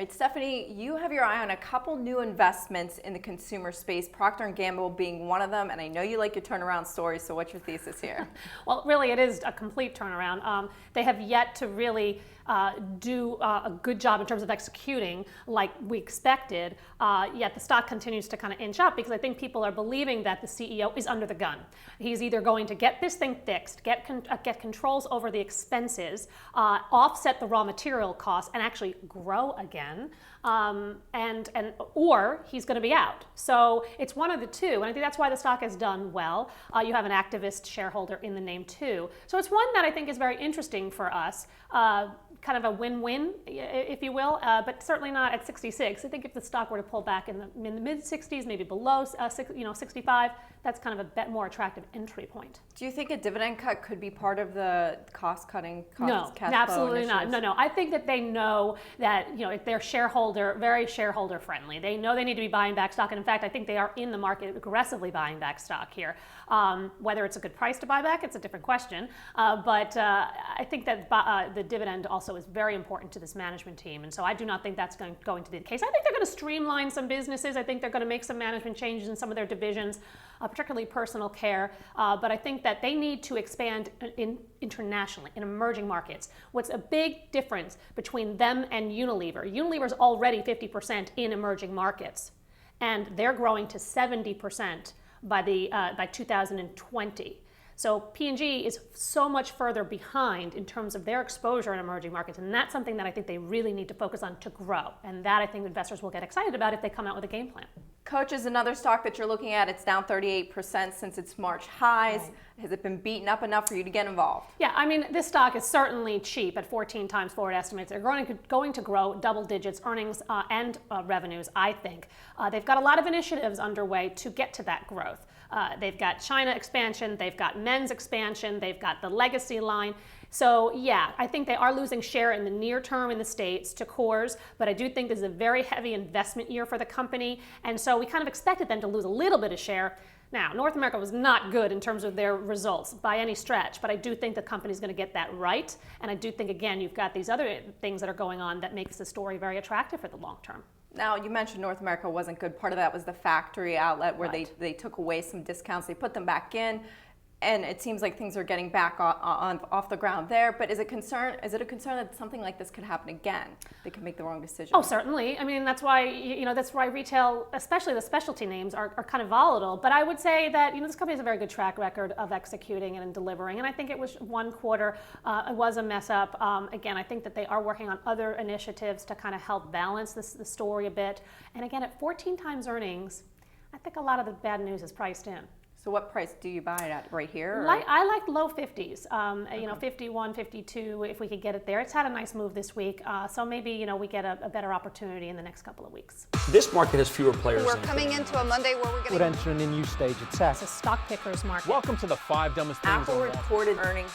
All right, Stephanie, you have your eye on a couple new investments in the consumer space, Procter & Gamble being one of them, and I know you like your turnaround stories, so what's your thesis here? Well, really, it is a complete turnaround. They have yet to really do a good job in terms of executing like we expected, yet the stock continues to kind of inch up because I think people are believing that the CEO is under the gun. He's either going to get this thing fixed, get controls over the expenses, offset the raw material costs, and actually grow again, or he's going to be out. So it's one of the two, and I think that's why the stock has done well. You have an activist shareholder in the name too. So it's one that I think is very interesting for us. Kind of a win-win, if you will, but certainly not at 66. I think if the stock were to pull back in the mid-60s, maybe below 65, that's kind of a bit more attractive entry point. Do you think a dividend cut could be part of the cost-cutting, No, absolutely not. No. I think that they know that if they're very shareholder friendly. They know they need to be buying back stock, and in fact, I think they are in the market aggressively buying back stock here. Whether it's a good price to buy back, it's a different question. But I think that the dividend also is very important to this management team, and so I do not think that's going to be the case. I think they're going to streamline some businesses. I think they're going to make some management changes in some of their divisions, particularly personal care. But I think that they need to expand internationally in emerging markets. What's a big difference between them and Unilever? Unilever is already 50% in emerging markets, and they're growing to 70% by 2020. So P&G is so much further behind in terms of their exposure in emerging markets, and that's something that I think they really need to focus on to grow, and that I think investors will get excited about if they come out with a game plan. Coach is another stock that you're looking at. It's down 38% since its March highs. Right. Has it been beaten up enough for you to get involved? Yeah, I mean, this stock is certainly cheap at 14 times forward estimates. They're going to grow double digits earnings and revenues, I think. They've got a lot of initiatives underway to get to that growth. They've got China expansion, they've got men's expansion, they've got the legacy line. So yeah, I think they are losing share in the near term in the States to Coors, but I do think this is a very heavy investment year for the company, and so we kind of expected them to lose a little bit of share. Now, North America was not good in terms of their results by any stretch, but I do think the company's going to get that right, and I do think, again, you've got these other things that are going on that makes the story very attractive for the long term. Now, you mentioned North America wasn't good. Part of that was the factory outlet where Right. they took away some discounts. They put them back in, and it seems like things are getting back off the ground there. But is it a concern that something like this could happen again? They could make the wrong decision. Oh, certainly. I mean, that's why retail, especially the specialty names, are kind of volatile. But I would say that this company has a very good track record of executing and delivering. And I think it was one quarter, it was a mess up. Again, I think that they are working on other initiatives to kind of help balance the story a bit. And again, at 14 times earnings, I think a lot of the bad news is priced in. So what price do you buy it at? Right here? I like low 50s, 51, 52, if we could get it there. It's had a nice move this week, so maybe we get a better opportunity in the next couple of weeks. This market has fewer players. We're coming into a Monday where we're would enter in a new stage at It's a stock picker's market. Welcome to the 5 dumbest things Apple on Wall Street. reported earnings